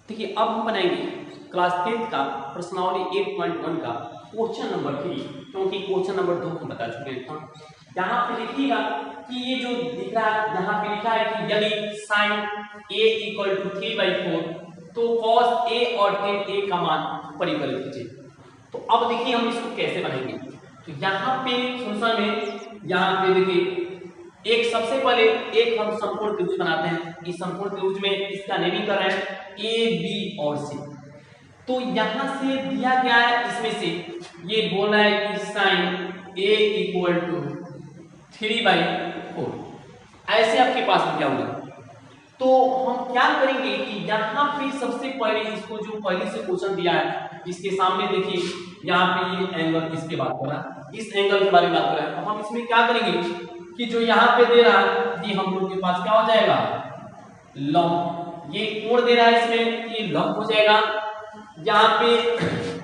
देखिए अब हम बनाएंगे क्लास 10th का प्रश्नावली 8.1 का क्वेश्चन नंबर 3, क्योंकि क्वेश्चन नंबर 2 हम बता चुके हैं। यहाँ पे देखिएगा कि ये जो दिख रहा है, यहाँ पे लिखा है कि यदि साइन a इक्वल टू 3/4 तो cos a और tan a का मान परिकलित कीजिए। तो अब देखिए हम इसको कैसे बनाएंगे। तो यहाँ पे फंक्शन में यहाँ पे देखिए एक सबसे पहले एक हम संपूर्ण त्रिभुज बनाते हैं। इस संपूर्ण त्रिभुज में इसका नेमीकरण है ए बी और सी। तो यहां से दिया गया है, इसमें से ये बोला है कि साइन a इक्वल टू 3/4 ऐसे आपके पास दिया होगा। तो हम क्या करेंगे कि यहाँ पे सबसे पहले इसको जो पहले से क्वेश्चन दिया है इसके सामने देखिए, यहाँ पे ये एंगल इसके बात कर रहा है, इस एंगल के बारे में बात कर रहा है। तो हम इसमें क्या करेंगे कि जो यहाँ पे दे रहा है ये हम लोग के पास क्या हो जाएगा, लंब। ये कोण दे रहा है इसमें, ये लंब हो जाएगा। यहाँ पे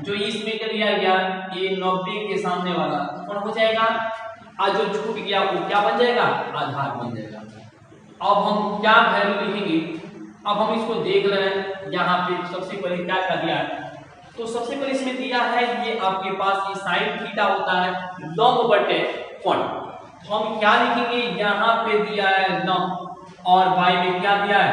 जो इसमें कर दिया गया ये 90 के सामने वाला कोण हो जाएगा, और जो छूट गया वो क्या बन जाएगा, आधार बन जाएगा। अब हम क्या वैल्यू लिखेंगे, अब हम इसको देख रहे हैं। यहाँ पे सबसे पहले क्या कर दिया है, तो सबसे पहले इसमें दिया है ये आपके पास ये साइन थीटा होता है लंब बटे कोण। हम क्या लिखेंगे, यहाँ पे दिया है लंब और बाई में क्या दिया है,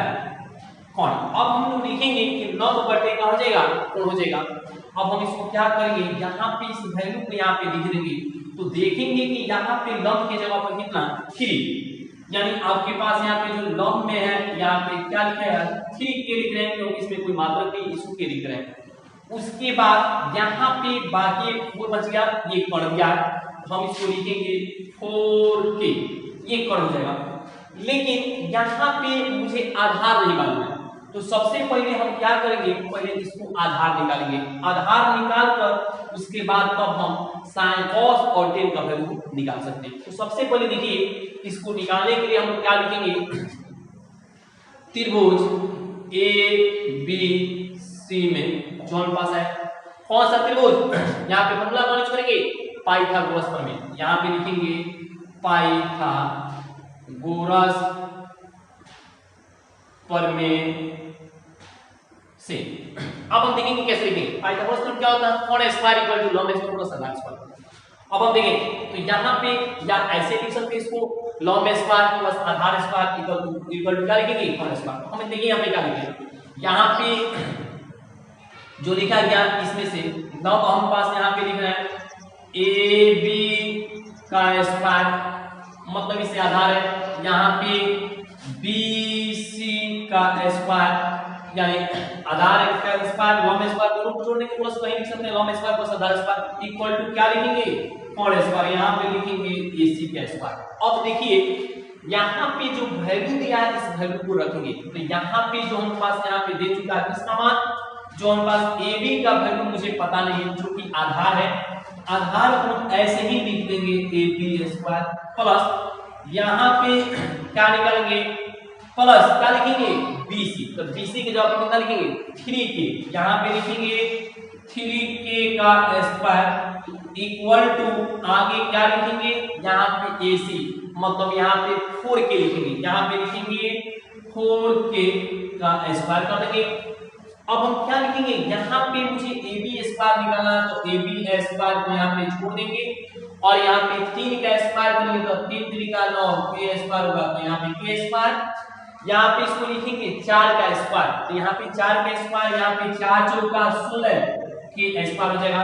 कोण। अब हम लोग लिखेंगे कि लंब बटे क्या हो जाएगा, कोण हो जाएगा। अब हम इसको क्या करेंगे, यहाँ पे इस वैल्यू को यहाँ पे लिख देंगे। तो देखेंगे कि यहाँ पे लंब की जगह पर कितना 3, यानी आपके पास यहाँ पे जो लंब में है यहाँ पे क्या लिखा है 3 के लिख रहे हैं, क्योंकि इसमें कोई मात्रक नहीं, इसको के लिख रहे हैं। उसके बाद यहाँ पे बाकी 4 बच गया, ये कोण गया, हम इसको लिखेंगे 4k, ये कोण हो जाएगा। लेकिन यहाँ पे मुझे आधार नहीं मालूम है, तो सबसे पहले हम क्या करेंगे, पहले इसको आधार निकालेंगे। आधार निकाल कर उसके बाद तब हम साइन कॉस और टेन का वैल्यू निकाल सकते हैं। तो सबसे पहले देखिए इसको निकालने के लिए हम क्या लिखेंगे, त्रिभुज ए बी सी में जो हमारे पास है कौन सा त्रिभुज, यहाँ पे फॉर्मूला कौन यूज करेंगे, पाइथागोरस प्रमेय। यहाँ पे लिखेंगे पाइथागोरस प्रमेय से। अब हम देखेंगे कैसे लिखेंगे। पाइथागोरस प्रमेय क्या होता है, कोण स्क्वायर इक्वल टू लंब स्क्वायर प्लस आधार स्क्वायर। अब हम देखेंगे तो यहाँ पे या ऐसे लिख सकते हैं इसको, लंब स्क्वायर प्लस आधार स्क्वायर इक्वल टू क्या लिखेंगे, कोण स्क्वायर। हम देखिए यहाँ पे क्या लिखेंगे, यहाँ पे जो लिखा गया इसमें से लंब हम पास यहाँ पे लिख रहे हैं ए बी का स्क्वायर, मतलब इससे आधार है। यहाँ पे बी सी का स्क्वायर यानी आधार का स्क्वायर, लंब स्क्वायर दोनों को जोड़ने के प्लस कहीं लिख सकते हैं, लंब स्क्वायर प्लस आधार स्क्वायर इक्वल टू क्या लिखेंगे, कोण स्क्वायर। यहाँ पे लिखेंगे AC का स्क्वायर। अब देखिए यहाँ पे जो वैल्यू दिया है इस वैल्यू को रखेंगे। तो यहाँ पे जो हम पास यहाँ पे दे चुका है किसका मान, जो हम पास AB का वैल्यू मुझे पता नहीं है, जो कि आधार है। आधार को हम ऐसे ही लिख देंगे AB स्क्वायर प्लस यहाँ पे क्या निकालेंगे, प्लस क्या लिखेंगे BC। तो BC के जवाब कितना लिखेंगे 3k, यहाँ पे लिखेंगे 3k का स्क्वायर इक्वल टू आगे क्या लिखेंगे, यहाँ पे AC मतलब यहाँ पे 4k लिखेंगे, यहाँ पे लिखेंगे 4k का स्क्वायर कर देंगे। अब हम क्या लिखेंगे, यहाँ पे मुझे AB स्क्वायर निकालना है, तो AB स्क्वायर को यहाँ पे छोड़ देंगे और यहाँ पे 3 का स्क्वायर करेंगे तो 3 3 का 9 k स्क्वायर होगा, तो यहाँ पे k स्क्वायर। यहाँ पे इसको लिखेंगे 4 का स्क्वायर, तो यहाँ पे 4 का स्क्वायर, यहाँ पे 4 चौका 16 के स्क्वायर हो जाएगा।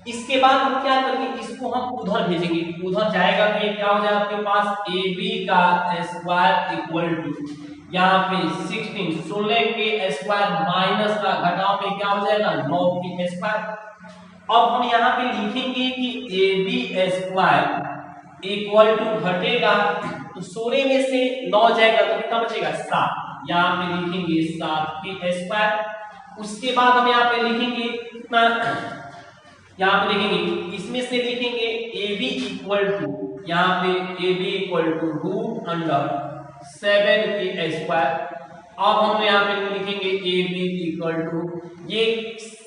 इसके बाद हम क्या करेंगे, इसको हम उधर भेजेंगे, उधर जाएगा तो ये क्या हो जाएगा आपके पास AB का स्क्वायर इक्वल टू यहाँ पे 16 के स्क्वायर माइनस का घटाव में क्या हो जाएगा 9 के स्क्वायर। अब हम यहाँ पे लिखेंगे कि AB स्क्वायर इक्वल टू घटेगा तो 16 में से 9 जाएगा तो कितना बचेगा 7, यहाँ पे लिखेंगे 7 के स्क्वायर। उसके बाद हम यहाँ पे लिखेंगे कितना, यहाँ पे लिखेंगे इसमें से लिखेंगे AB इक्वल टू यहाँ पे AB equal to root under 7 के स्क्वायर। अब हम यहाँ पे लिखेंगे AB इक्वल टू ये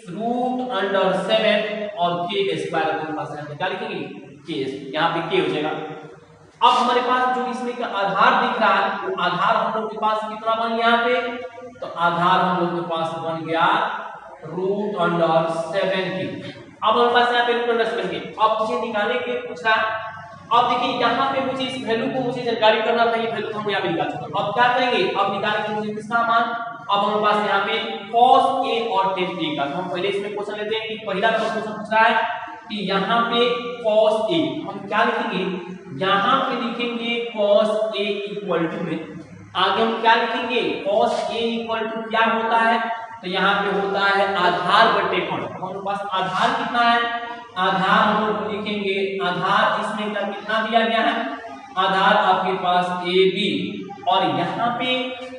रूट अंडर 7 और k स्क्वायर के पास क्या लिखेंगे k, यहाँ पे k हो जाएगा। अब हमारे पास जो इसमें का आधार दिख रहा है वो आधार हम लोग के पास कितना बन, यहाँ पे तो आधार हम लोग के पास बन गया √7 अब हमारे पास यहाँ पे √7 के अब मुझे निकालने के लिए पूछ रहा है। अब देखिए यहाँ पे मुझे इस वैल्यू को मुझे जानकारी करना था, ये वैल्यू हम यहाँ पे निकाल चुके हैं। अब क्या करेंगे, अब निकालेंगे मुझे किसका मान, अब हमारे पास यहाँ पे cos A और tan A का। तो हम पहले इसमें क्वेश्चन लेते हैं कि पहला क्वेश्चन पूछ रहा है कि यहाँ पे cos A हम क्या लिखेंगे, यहाँ पे लिखेंगे cos A इक्वल टू में आगे हम क्या लिखेंगे, cos A इक्वल टू क्या होता है, तो यहाँ पे होता है आधार बटे कोण। हमारे पास आधार कितना है, आधार हम लोग लिखेंगे, आधार इसमें का कितना दिया गया है, आधार आपके पास AB और यहाँ पे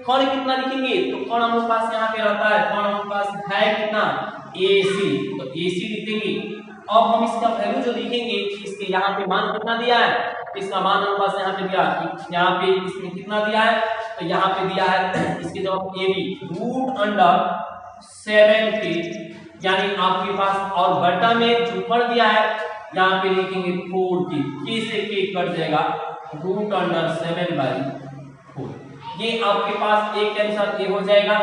कोण कितना लिखेंगे, तो कोण हमारे पास यहाँ पे रहता है, कोण हमारे पास है कितना AC, तो AC लिखेंगे। अब हम इसका वैल्यू जो लिखेंगे, इसके यहाँ पे मान कितना दिया है, इसका मान हमारे पास यहाँ पे दिया, यहाँ पे इसमें कितना दिया है, तो यहाँ पे दिया है इसके जवाब AB √7 के, यानी आपके पास और बटा में जो कर दिया है यहाँ पे लिखेंगे 4 से के कट जाएगा √7/4। ये आपके पास एक आंसर ये हो जाएगा।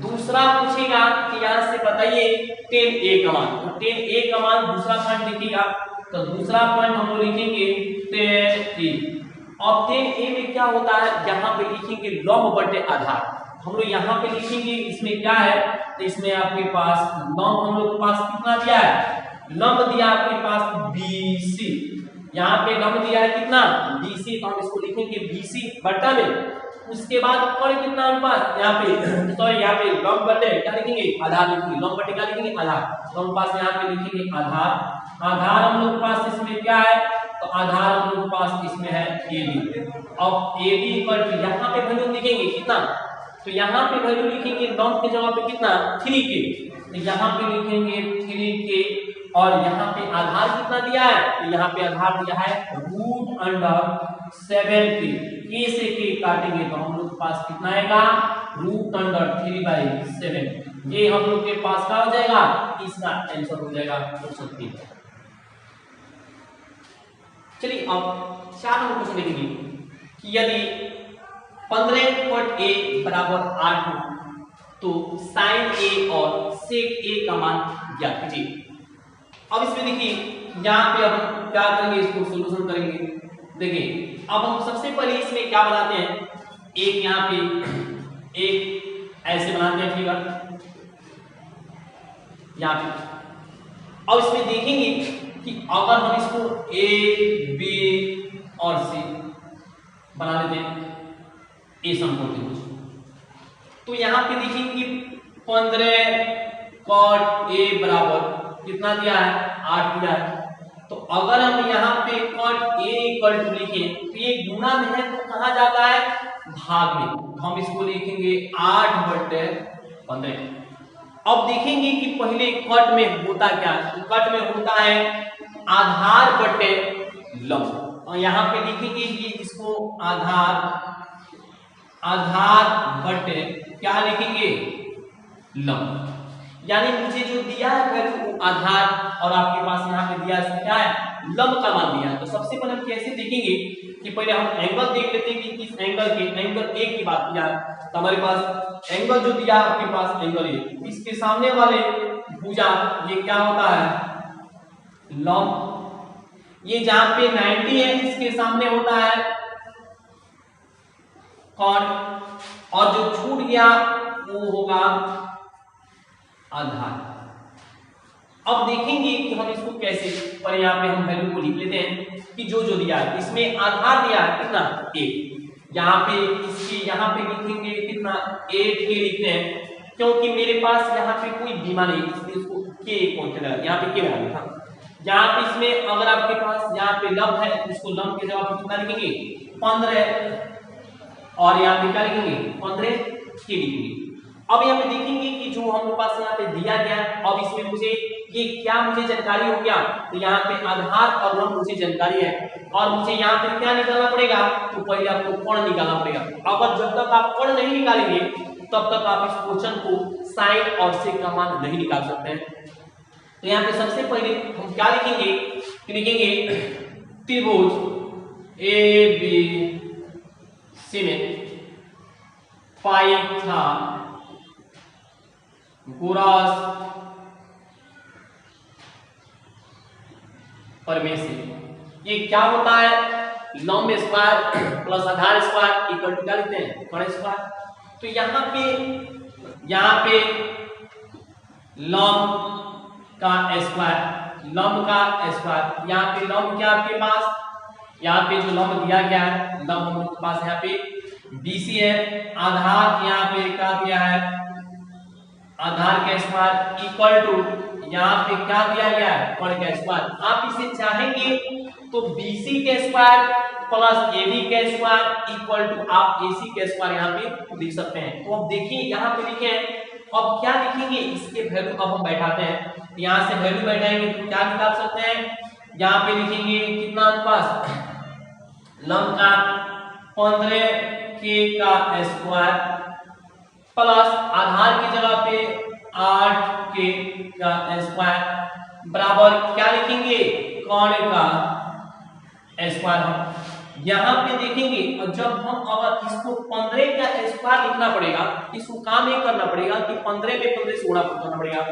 दूसरा पूछेगा कि यहाँ से बताइए tan A का मान, तो tan A का मान दूसरा पॉइंट लिखिएगा, तो दूसरा पॉइंट हम लोग लिखेंगे tan A। अब tan A में क्या होता है, यहाँ पे लिखेंगे लंब बटे आधार, हम लोग यहाँ पे लिखेंगे इसमें क्या है, तो इसमें आपके पास लंब हम लोग के पास कितना दिया है, लंब दिया आपके पास BC, यहाँ पे लंब दिया है कितना BC, तो हम इसको लिखेंगे BC बटा में, उसके बाद कोण कितना हमारे पास यहाँ पे, सॉरी यहाँ पे लंब बटे क्या लिखेंगे, आधार लिखेंगे, लंब बटे क्या लिखेंगे, आधार, तो हम पास यहाँ पे लिखेंगे आधार, आधार हम लोग के पास इसमें क्या है, तो आधार हम लोग के पास इसमें है AB। अब AB पर यहाँ पे वैल्यू लिखेंगे कितना, तो यहाँ पे वैल्यू लिखेंगे लंब के जगह पे कितना 3K, तो यहाँ पे लिखेंगे 3K और यहाँ पे आधार कितना दिया है, तो यहाँ पे आधार दिया है √7 से के काटेंगे तो हम लोग के पास कितना आएगा √3/7। ये हम लोग के पास क्या हो जाएगा, इसका आंसर हो जाएगा ऑप्शन 3। चलिए अब 4 नंबर क्वेश्चन देखेंगे कि यदि 15 cot A बराबर 8 हो तो sin A और sec A का मान ज्ञात कीजिए। अब इसमें देखिए यहाँ पे अब क्या करेंगे, इसको सॉल्यूशन करेंगे। देखिए अब हम सबसे पहले इसमें क्या बनाते हैं, एक यहाँ पे एक ऐसे बनाते हैं फिगर यहाँ पे। अब इसमें देखेंगे कि अगर हम इसको A B और C बना लेते हैं ए समकोण, तो यहाँ पे देखेंगे 15 cot A बराबर कितना दिया है 8 दिया है, तो अगर हम यहाँ पे cot A इक्वल टू लिखें तो ये गुना में है तो कहाँ जाता है भाग में, हम इसको लिखेंगे 8/15। अब देखेंगे कि पहले कट में होता क्या है, कट में होता है आधार बटे लंब, और यहाँ पे लिखेंगे कि इसको आधार बटे क्या लिखेंगे लंब, यानी मुझे जो दिया है वैल्यू आधार और आपके पास यहाँ पे दिया है क्या है लंब का मान दिया है। तो सबसे पहले हम कैसे देखेंगे कि पहले हम एंगल देख लेते हैं कि किस एंगल के, एंगल A की बात किया तो हमारे पास एंगल जो दिया है आपके पास एंगल A, इसके सामने वाले भुजा ये क्या होता है लंब, ये जहां पे 90 है इसके सामने होता है कोण, और जो छूट गया वो होगा आधार। अब देखेंगे कि हम इसको कैसे, पर यहाँ पे हम वैल्यू को लिख लेते हैं कि जो जो दिया है इसमें आधार दिया है कितना 8, यहाँ पे इसकी यहाँ पे लिखेंगे कितना 8K लिखते हैं, क्योंकि मेरे पास यहाँ पे कोई बीमा नहीं इसलिए इसको K कॉन्सेप्ट यहाँ पे K बना लिखा। यहाँ पे इसमें अगर आपके पास यहाँ पे लंब है इसको लंब के जगह पे कितना लिखेंगे 15 और यहाँ पे क्या लिखेंगे 15K लिखेंगे। अब यहाँ पे देखेंगे कि जो हमारे पास यहाँ पे दिया गया है, अब इसमें मुझे ये क्या मुझे जानकारी हो गया, तो यहाँ पे आधार और लंब मुझे जानकारी है और मुझे यहाँ पे क्या निकालना पड़ेगा, तो पहले आपको कोण निकालना पड़ेगा। अगर जब तक आप कोण नहीं निकालेंगे तब तक आप इस क्वेश्चन को साइन और सेक का मान नहीं निकाल सकते हैं। तो यहाँ पे सबसे पहले हम क्या लिखेंगे, लिखेंगे त्रिभुज ABC में पाइथागोरस प्रमेय से। ये क्या होता है? लंब स्क्वायर प्लस आधार स्क्वायर इक्वल टू क्या लिखते हैं? कर्ण स्क्वायर। तो यहाँ पे लंब का स्क्वायर, यहाँ पे लंब क्या आपके पास, यहाँ पे जो लंब दिया गया है, लंब हम लोग के पास यहाँ पे BC है। आधार यहाँ पे क्या दिया है? आधार का स्क्वायर इक्वल टू यहाँ पे क्या दिया गया है? कर्ण का स्क्वायर। आप इसे चाहेंगे तो BC के स्क्वायर प्लस AB के स्क्वायर इक्वल टू आप AC के स्क्वायर यहाँ पे लिख सकते हैं। तो अब देखिए यहाँ पे लिखे हैं, अब क्या लिखेंगे? इसके वैल्यू अब हम बैठाते हैं। यहाँ से वैल्यू बैठाएंगे तो क्या निकाल सकते हैं? यहाँ पे लिखेंगे कितना आपके पास? लंब का 15k का स्क्वायर प्लस आधार की जगह पे 8k का स्क्वायर बराबर क्या लिखेंगे? कर्ण का स्क्वायर। हम यहाँ पे देखेंगे और जब हम अगर इसको 15 का स्क्वायर लिखना पड़ेगा, इसको काम ये करना पड़ेगा कि 15 में 15 से गुणा करना पड़ेगा।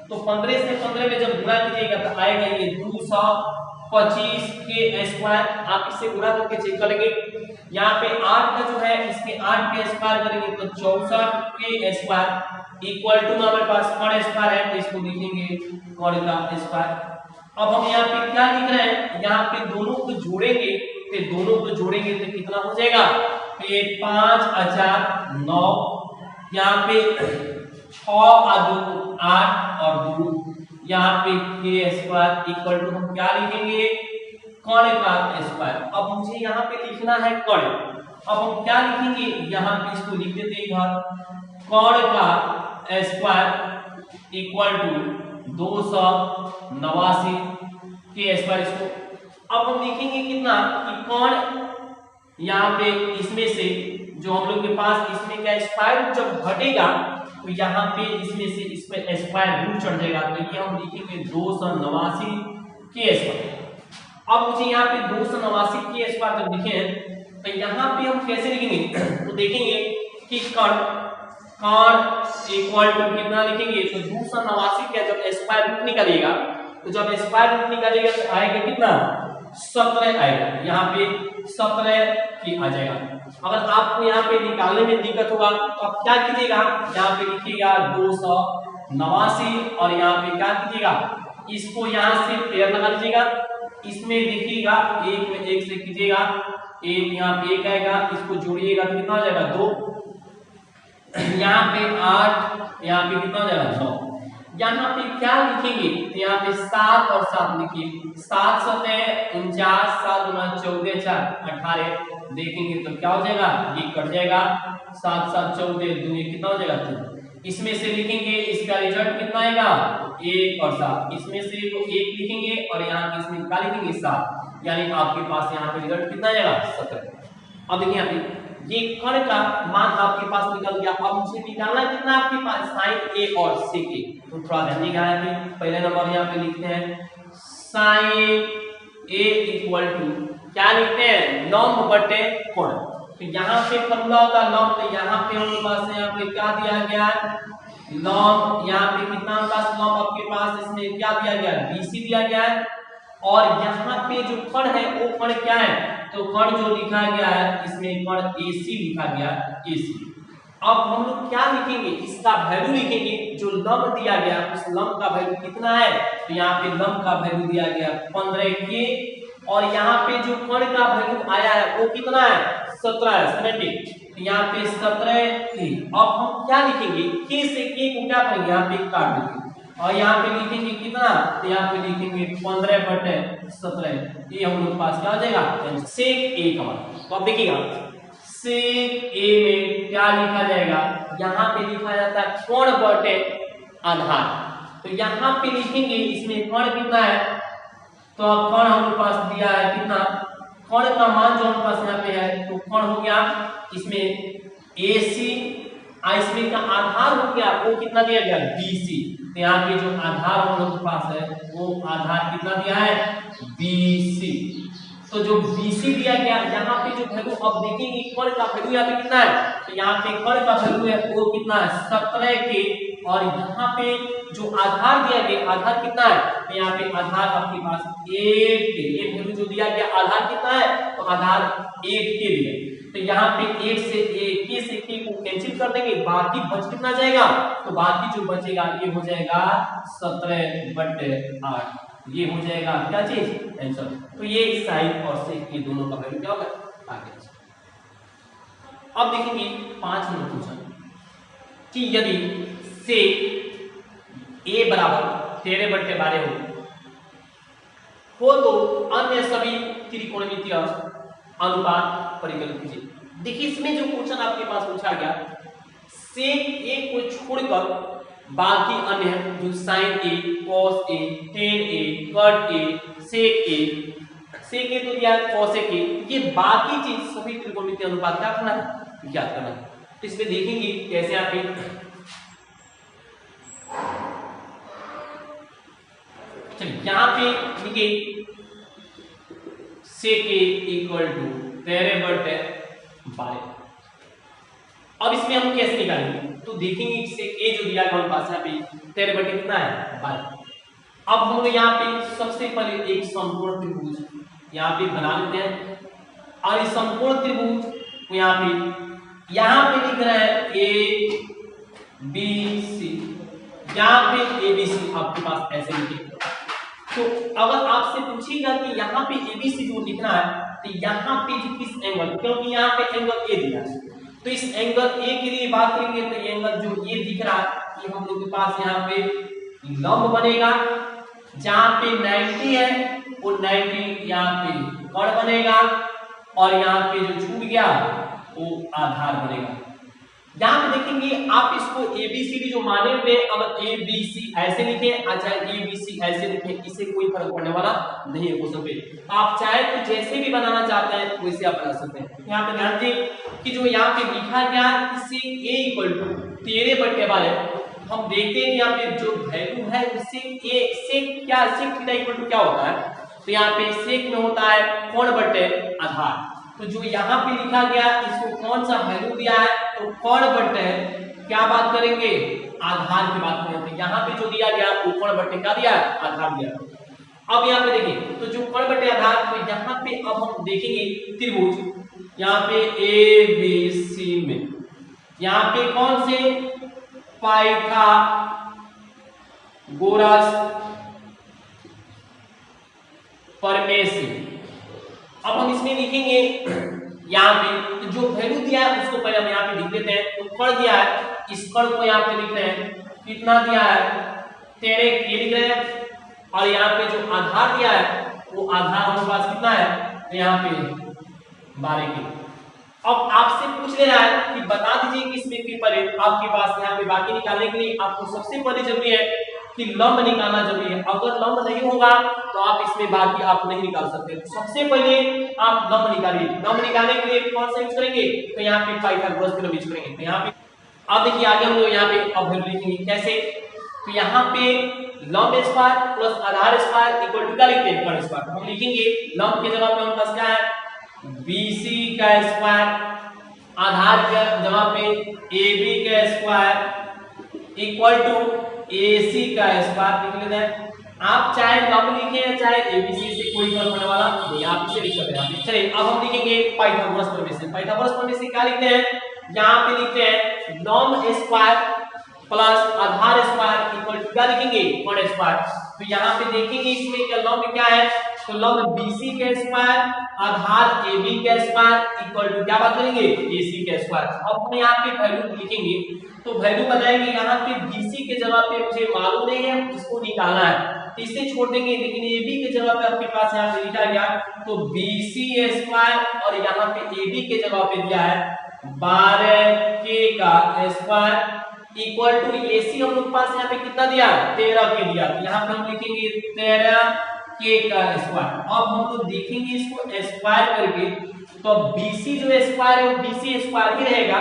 तो 15 से 15 में जब गुणा कीजिएगा तो आएगा ये 225 के स्क्वायर। आप इससे गुणा करके चेक करेंगे। यहाँ पे 8 का जो है इसके 8 के स्क्वायर करेंगे तो 64 के स्क्वायर इक्वल टू हमारे पास कर्ण स्क्वायर है, तो इसको लिखेंगे कर्ण का स्क्वायर। अब हम यहाँ पे क्या लिख रहे हैं? यहाँ पे दोनों को जोड़ेंगे तो कितना हो जाएगा? तो ये 5 4 9, यहाँ पे 6 और 2 8 और 2, यहाँ पे के स्क्वायर इक्वल टू हम क्या लिखेंगे? कर्ण का स्क्वायर। अब मुझे यहाँ पे लिखना है कर्ण। अब हम क्या लिखेंगे? यहाँ पे इसको लिख देते हैं इधर, कर्ण का स्क्वायर इक्वल टू 289 के स्क्वायर। इसको अब हम लिखेंगे कितना कि कर्ण यहाँ पे इसमें से जो हम लोग के पास इसमें का स्क्वायर जब घटेगा तो यहाँ पे इसमें से इस पे स्क्वायर रूट चढ़ जाएगा, तो ये हम लिखेंगे 289 के स्क्वायर। अब मुझे यहाँ पे 289 के स्क्वायर जब लिखे हैं तो यहाँ पे हम कैसे लिखेंगे? तो देखेंगे कि कर्ण इक्वल टू कितना लिखेंगे? तो 289 का जब स्क्वायर रूट निकालिएगा तो जब स्क्वायर रूट निकालिएगा तो आएगा कितना? 17 आएगा। यहाँ पे 17 की आ जाएगा। अगर आपको यहाँ पे निकालने में दिक्कत होगा तो आप क्या कीजिएगा? यहाँ पे लिखिएगा 289 और यहाँ पे क्या कीजिएगा? इसको यहाँ से पेयर लगा लीजिएगा। इसमें देखिएगा एक में एक से कीजिएगा, एक यहाँ पे एक आएगा, इसको जोड़िएगा तो कितना हो जाएगा? 2, यहाँ पे 8, यहाँ पे कितना हो जाएगा? 9। यहाँ पे क्या लिखेंगे? तो यहाँ पे 7 और 7 लिखिए। 7 7 49, 7 14 4 18। देखेंगे तो क्या हो जाएगा? ये कट जाएगा। 7 7 14 2, ये कितना हो जाएगा? 2। इसमें से लिखेंगे इसका रिजल्ट कितना आएगा? 1 और 7। इसमें से वो 1 लिखेंगे और यहाँ पे इसमें क्या लिखेंगे? 7। यानी आपके पास यहाँ पे रिजल्ट कितना आएगा? 17। अब देखिए यहाँ पे ये कर्ण का मान आपके पास निकल गया। अब मुझे निकालना कितना आपके पास? sin a और sec a। तो थोड़ा ध्यान दीजिएगा, पहले नंबर यहाँ पे लिखते हैं sin a इक्वल टू क्या लिखते हैं? लंब बटे कोण। तो यहाँ पे फॉर्मूला होता है लंब, तो यहाँ पे हमारे पास यहाँ पे क्या दिया गया है? लंब। यहाँ पे कितना हमारे पास लंब आपके पास? इसमें क्या दिया गया है? BC दिया गया है। और यहाँ पे जो कर्ण है वो कर्ण क्या है? तो कर्ण जो लिखा गया है इसमें कर्ण AC लिखा गया है, AC। अब हम लोग क्या लिखेंगे? इसका वैल्यू लिखेंगे। जो लंब दिया गया उस लंब का वैल्यू कितना है? तो यहाँ पे लंब का वैल्यू दिया गया 15k और यहाँ पे जो कर्ण का वैल्यू आया है वो कितना है? 17 है, 70। तो यहाँ पे 17k। अब हम क्या लिखेंगे? k से k को क्या करेंगे? यहाँ पे काट देंगे और यहाँ पे लिखेंगे कितना? तो यहाँ पे लिखेंगे 15/17। ये हम लोग पास क्या हो जाएगा? sec a का मान। तो अब देखिएगा sec a में क्या लिखा जाएगा? यहाँ पे लिखा जाता है कोण बटे आधार। तो यहाँ पे लिखेंगे इसमें कोण कितना है? तो अब कोण हमारे पास दिया है कितना? कोण का मान जो हमारे पास यहाँ पे है तो कोण हो गया इसमें AC, इसमें का आधार हो गया वो कितना दिया गया? BC। तो यहाँ पे जो आधार हम लोग के पास है वो आधार कितना दिया है? BC। तो जो BC दिया गया यहाँ पे जो वैल्यू अब देखेंगे कण का वैल्यू यहाँ पे कितना है, तो यहाँ पे कण का वैल्यू है वो कितना है 17 के, और यहाँ पे जो आधार दिया गया आधार कितना है, तो यहाँ पे आधार आपके पास 8 के, ये वैल्यू जो दिया गया आधार कितना है, तो आधार 8 के दिया, तो यहाँ पे 8 से k को कैंसिल कर देंगे, बाकी बच कितना जाएगा, तो बाकी जो बचेगा ये हो जाएगा 17/8, ये हो जाएगा क्या चीज आंसर। तो ये साइन और सेक ये दोनों का वैल्यू क्या होगा आगे। अब देखेंगे 5 नंबर क्वेश्चन कि यदि सेक a बराबर 13/12 हो तो अन्य सभी त्रिकोणमितीय अनुपात परिकलित कीजिए। देखिए इसमें जो क्वेश्चन आपके पास पूछा गया, सेक a को छोड़कर बाकी अन्य जो sign a, cos a, tan a, cot a, sec a तो दिया cosec a, ये बाकी चीज सभी त्रिकोणमितीय अनुपात क्या करना है, ज्ञात करना है। तो इसमें देखेंगे कैसे आप चलिए यहाँ पे लिखिए sec a इक्वल टू 13/12। अब इसमें हम कैसे निकालेंगे, तो देखेंगे sec a जो दिया गया हमारे पास यहाँ पे 13/12 कितना है 12। अब हम लोग यहाँ पे सबसे पहले एक समकोण त्रिभुज यहाँ पे बना लेते हैं, और इस समकोण त्रिभुज को यहाँ पे लिख रहे हैं ए बी सी, यहाँ पे ABC आपके पास ऐसे लिखे। तो अगर आपसे पूछेगा कि यहाँ पे ABC जो लिखना है, तो यहाँ पे जो किस एंगल, क्योंकि यहाँ पे एंगल A दिया है, तो इस एंगल A के लिए बात करेंगे तो ये एंगल जो ये दिख रहा है ये हम लोग के पास यहाँ पे लंब बनेगा, जहाँ पे 90 है वो 90 यहाँ पे कण बनेगा, और यहाँ पे जो छूट गया वो आधार बनेगा। यहाँ पे देखेंगे आप इसको ABCD जो माने हुए, अगर ABC ऐसे लिखे अच्छा ABC ऐसे लिखे, इससे कोई फर्क पड़ने वाला नहीं है क्वेश्चन पे। आप चाहे तो जैसे भी बनाना चाहते हैं वैसे आप बना सकते हैं। यहाँ पे ध्यान दें कि जो यहाँ पे लिखा गया इससे A इक्वल टू 13/12, हम देखते हैं यहाँ पे जो वैल्यू है उससे A से क्या sec थीटा इक्वल टू क्या होता है, तो यहाँ पे sec में होता है कोण बटे आधार। तो जो यहाँ पे लिखा गया इसको कौन सा वैल्यू दिया है, तो कोण बटे क्या बात करेंगे आधार की बात करेंगे। तो यहाँ पे जो दिया गया वो कोण बटे क्या दिया है आधार दिया। अब यहाँ पे देखिए तो जो कोण बटे आधार, तो यहाँ पे अब हम देखेंगे त्रिभुज यहाँ पे ABC में, यहाँ पे कौन से पाइथागोरस प्रमेय से। अब हम इसमें लिखेंगे यहाँ पे तो जो वैल्यू दिया है उसको पहले हम यहाँ पे लिख देते हैं। तो कण दिया है, इस कण को यहाँ पे लिख रहे हैं, कितना दिया है 13 ये लिख रहे हैं, और यहाँ पे जो आधार दिया है वो आधार हमारे पास कितना है, तो यहाँ पे 12 के। अब आपसे पूछ ले रहा है कि बता दीजिए कि इसमें पेपर है आपके पास, यहाँ पे बाकी निकालने के लिए आपको सबसे पहले जरूरी है कि लंब निकालना जरूरी है। अगर लंब नहीं होगा तो आप इसमें बाकी आप नहीं निकाल सकते। तो सबसे पहले आप लंब निकालिए। लंब निकालने के लिए कौन सा यूज करेंगे, तो यहाँ पे पाइथागोरस थ्योरम यूज करेंगे। तो यहाँ पे अब देखिए आगे हम लोग यहाँ पे अब वैल्यू लिखेंगे कैसे, तो यहाँ पे लंब स्क्वायर प्लस आधार स्क्वायर इक्वल टू क्या लिखते हैं कर्ण स्क्वायर। हम लिखेंगे लंब के जगह पे हमारे पास क्या है BC का स्क्वायर, आधार के जगह पे AB का स्क्वायर इक्वल टू AC का स्क्वायर लिख लेते हैं। आप चाहे लंब लिखें या चाहे ABC से कोई फर्क पड़ने वाला नहीं, आप इसे लिख सकते हैं। चलिए अब हम लिखेंगे पाइथागोरस प्रमेय से। पाइथागोरस प्रमेय से क्या लिखते हैं, यहाँ पे लिखते हैं लंब स्क्वायर प्लस आधार स्क्वायर इक्वल टू क्या लिखेंगे कर्ण स्क्वायर। तो यहाँ पे देखेंगे इसमें क्या लंब क्या है, तो लंब BC के स्क्वायर आधार AB के स्क्वायर इक्वल टू क्या बात करेंगे AC के स्क्वायर। अब हम यहाँ पे वैल्यू लिखेंगे, तो वैल्यू बताएंगे यहाँ पे BC के जगह पे मुझे मालूम नहीं है, इसको निकालना है तो इसे छोड़ देंगे, लेकिन AB के जगह पे आपके पास यहाँ पे लिखा गया तो BC स्क्वायर, और यहाँ पे AB के जगह पे दिया है 12K का स्क्वायर इक्वल टू AC हम लोग पास यहाँ पे कितना दिया 13 के दिया, तो यहाँ पे हम लिखेंगे 13K का स्क्वायर। अब हम लोग देखेंगे इसको स्क्वायर करके, तो BC जो स्क्वायर है वो BC स्क्वायर ही रहेगा।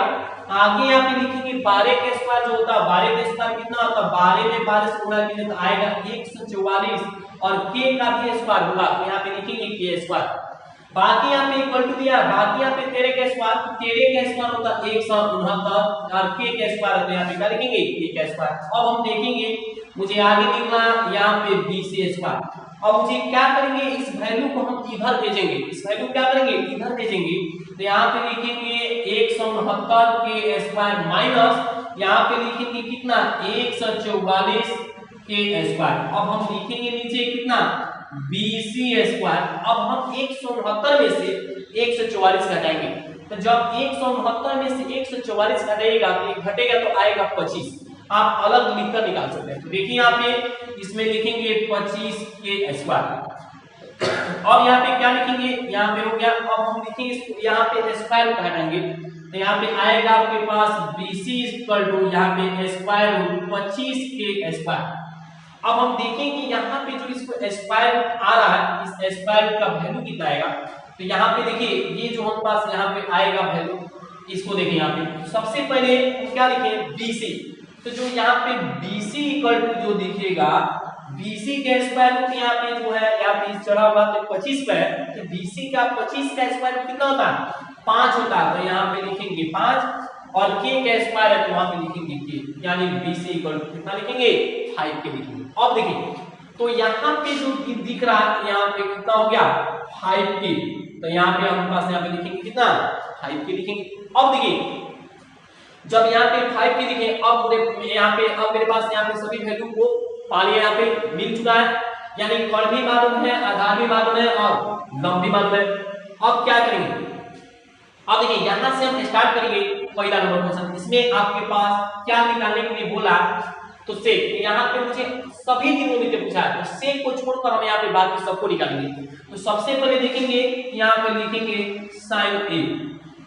आगे यहाँ पे लिखेंगे 12 के स्क्वायर जो होता है 12 के स्क्वायर कितना होता है 12 में 12 से गुणा कीजिए तो आएगा 144, और K का भी स्क्वायर होगा तो यहाँ पे लिखेंगे K स्क्वायर। बाकी यहाँ पे इक्वल टू दिया, बाकी यहाँ पे तेरे का स्क्वायर, तो तेरे का स्क्वायर होता है 169 और के का स्क्वायर होता है यहाँ पे क्या लिखेंगे के का स्क्वायर। अब हम देखेंगे मुझे आगे लिखना यहाँ पे बी सी स्क्वायर। अब मुझे क्या करेंगे, इस वैल्यू को हम इधर भेजेंगे, इस वैल्यू क्या करेंगे इधर भेजेंगे, तो यहाँ पे लिखेंगे 169 के स्क्वायर माइनस यहाँ पे लिखेंगे कितना 144 के स्क्वायर। अब हम लिखेंगे नीचे कितना BC स्क्वायर। अब हम 169 में से 144 घटाएंगे, तो जब 169 में से 144 घटेगा तो घटेगा तो आएगा 25। आप अलग लिखकर निकाल सकते हैं। तो देखिए यहाँ पे इसमें लिखेंगे 25 के स्क्वायर। अब यहाँ पे क्या लिखेंगे, यहाँ पे हो गया। अब हम लिखेंगे यहाँ पे स्क्वायर को हटाएंगे, तो यहाँ पे आएगा आपके पास BC इक्वल टू यहाँ पे स्क्वायर रूट 25 के स्क्वायर। अब हम देखेंगे यहाँ पे जो इसको स्क्वायर आ रहा है, इस स्क्वायर का वैल्यू कितना आएगा। तो यहाँ पे देखिए ये जो हमारे पास यहाँ पे आएगा वैल्यू, इसको देखिए यहाँ पे सबसे पहले क्या लिखे BC। तो जो यहाँ पे BC इक्वल टू जो दिखेगा BC का स्क्वायर रूट यहाँ पे जो है यहाँ पे चढ़ा हुआ तो 25 पे है, तो BC का 25 का स्क्वायर रूट कितना होता है 5 होता है। तो यहाँ पे लिखेंगे 5 और k का स्क्वायर है तो वहां पे लिखेंगे k, यानी BC इक्वल टू कितना लिखेंगे 5 के लिखेंगे। अब देखिए तो यहाँ पे जो दिख रहा है यहाँ पे कितना हो गया 5k, तो यहाँ पे हमारे पास यहाँ पे लिखेंगे कितना 5k लिखेंगे। अब देखिए जब यहाँ पे 5k लिखे, अब यहाँ पे अब मेरे पास यहाँ पे सभी वैल्यू को पा लिया, यहाँ पे मिल चुका है, यानी कर्ण भी मालूम है, आधार भी मालूम है और लंब भी मालूम है। अब क्या करेंगे, अब देखिए यहाँ से हम स्टार्ट करेंगे पहला नंबर क्वेश्चन। इसमें आपके पास क्या निकालने के लिए बोला, तो सेक, यहाँ पे मुझे सभी तीनों में पूछा है, तो सेक को छोड़कर हम यहाँ पे बाकी सबको निकालेंगे। तो सबसे पहले देखेंगे यहाँ पे लिखेंगे साइन ए।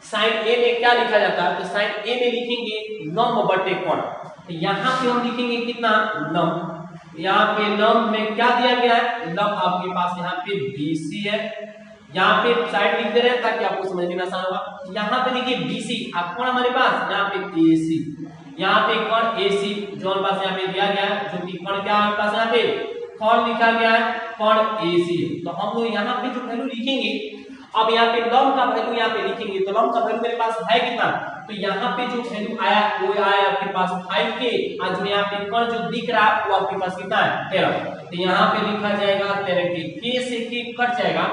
साइन ए में क्या लिखा जाता है, तो साइन ए में लिखेंगे लंब बटे कोण। तो यहाँ पे हम लिखेंगे कितना लंब, यहाँ पे लंब में क्या दिया गया है, लंब आपके पास यहाँ पे BC है, यहाँ पे साइड लिख दे रहे हैं ताकि आपको समझने में आसान होगा। यहाँ पे देखिए BC आप कौन हमारे पास यहाँ पे AC, यहाँ पे कौन AC जो हमारे पास यहाँ पे दिया गया है, जो कि कौन क्या हमारे पास यहाँ पे कौन लिखा गया है कौन AC। तो हम लोग यहाँ पे जो वैल्यू लिखेंगे, अब यहाँ पे लंब का वैल्यू यहाँ पे लिखेंगे, तो लंब का वैल्यू मेरे पास है कितना, तो यहाँ पे जो वैल्यू आया वो आया आपके पास 5k, और जो यहाँ पे कौन जो दिख रहा है वो आपके पास कितना है 13। तो यहाँ पे लिखा जाएगा 13 के, k से k कट जाएगा,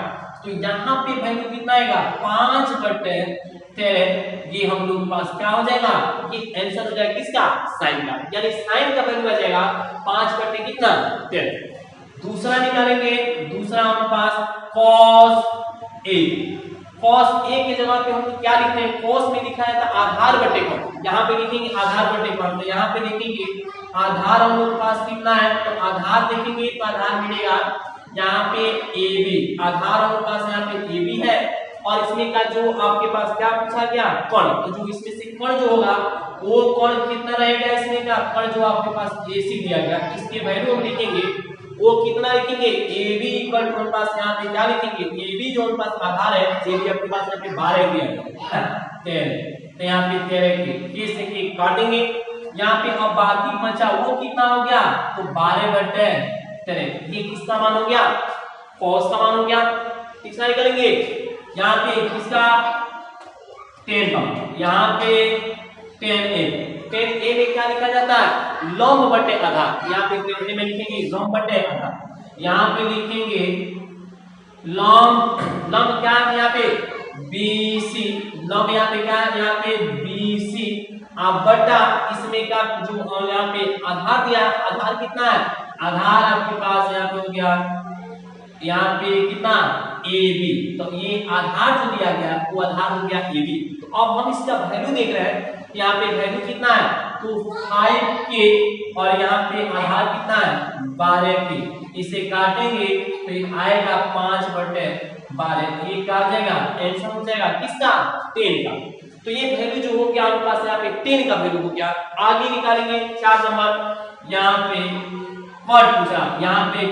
तो यहाँ पे वैल्यू कितना आएगा 5 बटे 13। ये हम लोग के पास क्या हो जाएगा, ये आंसर हो जाएगा किसका साइन का, यानी साइन का वैल्यू आ जाएगा 5 बटे कितना 13। दूसरा निकालेंगे, दूसरा हमारे पास cos a। cos a के जगह पे हम क्या लिखते हैं, cos में लिखा है था आधार बटे कोण, यहाँ पे लिखेंगे आधार बटे कोण। तो यहाँ पे लिखेंगे आधार हम लोग के पास कितना है, तो आधार देखेंगे तो आधार मिलेगा यहाँ पे AB, आधार हमारे पास यहाँ पे AB है, और इसमें का जो आपके पास क्या पूछा गया कोण, तो जो इसमें से कोण जो होगा वो कोण कितना रहेगा, इसमें का कोण जो आपके पास AC दिया गया, इसके वैल्यू हम लिखेंगे वो कितना लिखेंगे AB इक्वल टू हमारे पास यहाँ पे क्या लिखेंगे AB जो हमारे पास आधार है, AB आपके पास यहाँ पे 12 दिया है 13, तो यहाँ पे 13 के से के काटेंगे, यहाँ पे अब बाकी बचा वो कितना हो गया, तो 12 बटे 13। ये किसका मान हो गया cos का मान हो गया, किसका निकालेंगे यहाँ पे किसका 10 का, यहाँ पे 10a में क्या लिखा जाता है लंब बटे आधार, यहाँ पे 10a में लिखेंगे लंब बटे आधार, यहाँ पे लिखेंगे लंब, लंब क्या है यहाँ पे BC, लंब यहाँ पे क्या है यहाँ पे BC, आप बटा इसमें का जो यहाँ पे आधार दिया, आधार कितना है, आधार आपके पास यहाँ पे हो गया यहाँ पे कितना AB, तो ये आधार जो दिया गया वो आधार हो गया AB। तो अब हम इसका वैल्यू देख रहे हैं, यहाँ पे वैल्यू कितना है तो 5k, और यहाँ पे आधार कितना है 12k, इसे काटेंगे तो ये आएगा 5 बटे 12, ये काट जाएगा आंसर हो जाएगा किसका 10 का। तो ये वैल्यू जो हो गया हमारे पास यहाँ पे 10 का वैल्यू हो गया। आगे निकालेंगे 4 नंबर, यहाँ पे कॉट पूछा, यहाँ पे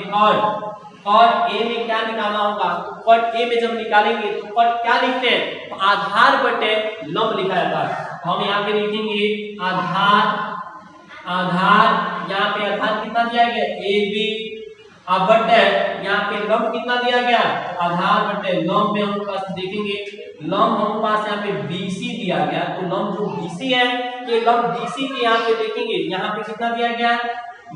कॉट ए में क्या निकालना होगा, तो कॉट ए में जब निकालेंगे तो कॉट क्या लिखते हैं, तो आधार बटे लंब लिखा जाता है। हम यहाँ पे लिखेंगे आधार, आधार यहाँ पे आधार कितना दिया गया AB, अब बटे यहाँ पे लंब कितना दिया गया, आधार बटे लंब में हम पास देखेंगे, लंब हम पास यहाँ पे BC दिया गया, तो लंब जो BC है, ये लंब BC के यहाँ पे देखेंगे, यहाँ पे कितना दिया गया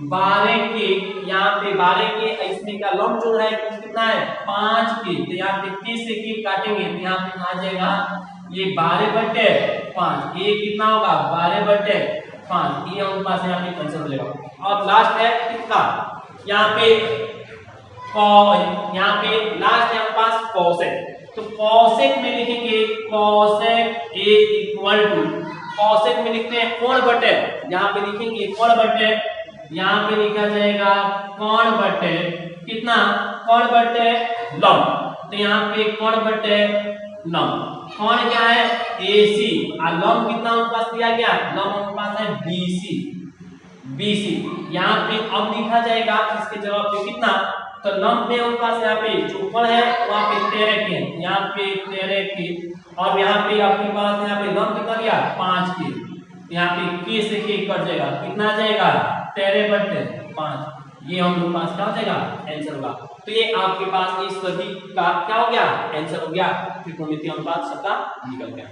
12 के, यहाँ पे 12 के, इसमें का लंब जो है कितना है 5 के, तो यहाँ पे के से के काटेंगे, तो यहाँ पे आ जाएगा ये 12 बटे 5, ये कितना होगा 12 बटे 5, ये हमारे पास यहाँ पे कैंसिल हो जाएगा। और लास्ट है कितना, यहाँ पे यहाँ पे लास्ट है हमारे पास कोसेक, तो कोसेक में लिखेंगे cosec A equal to, cosec में लिखते हैं कोण बटे, यहाँ पे लिखेंगे कोण बटे, यहाँ पे लिखा जाएगा कोण बटे कितना, कोण बटे लंब, तो यहाँ पे कोण बटे लंब, कोण क्या है AC और लंब कितना हमारे पास दिया गया, लंब हमारे पास है BC, यहाँ पे अब लिखा जाएगा इसके जवाब पे कितना, तो लंब में हमारे पास यहाँ पे जो कोण है वहाँ पे 13 के, यहाँ पे 13 के, और यहाँ पे आपके पास यहाँ पे लंब कितना दिया 5 के, यहाँ पे के से के कट जाएगा, कितना आ जाएगा 13 बटे 5, ये हम लोग पास क्या हो जाएगा आंसर होगा। तो ये आपके पास इस सभी का क्या हो गया आंसर हो गया, त्रिकोणमितीय अनुपात सबका निकल गया।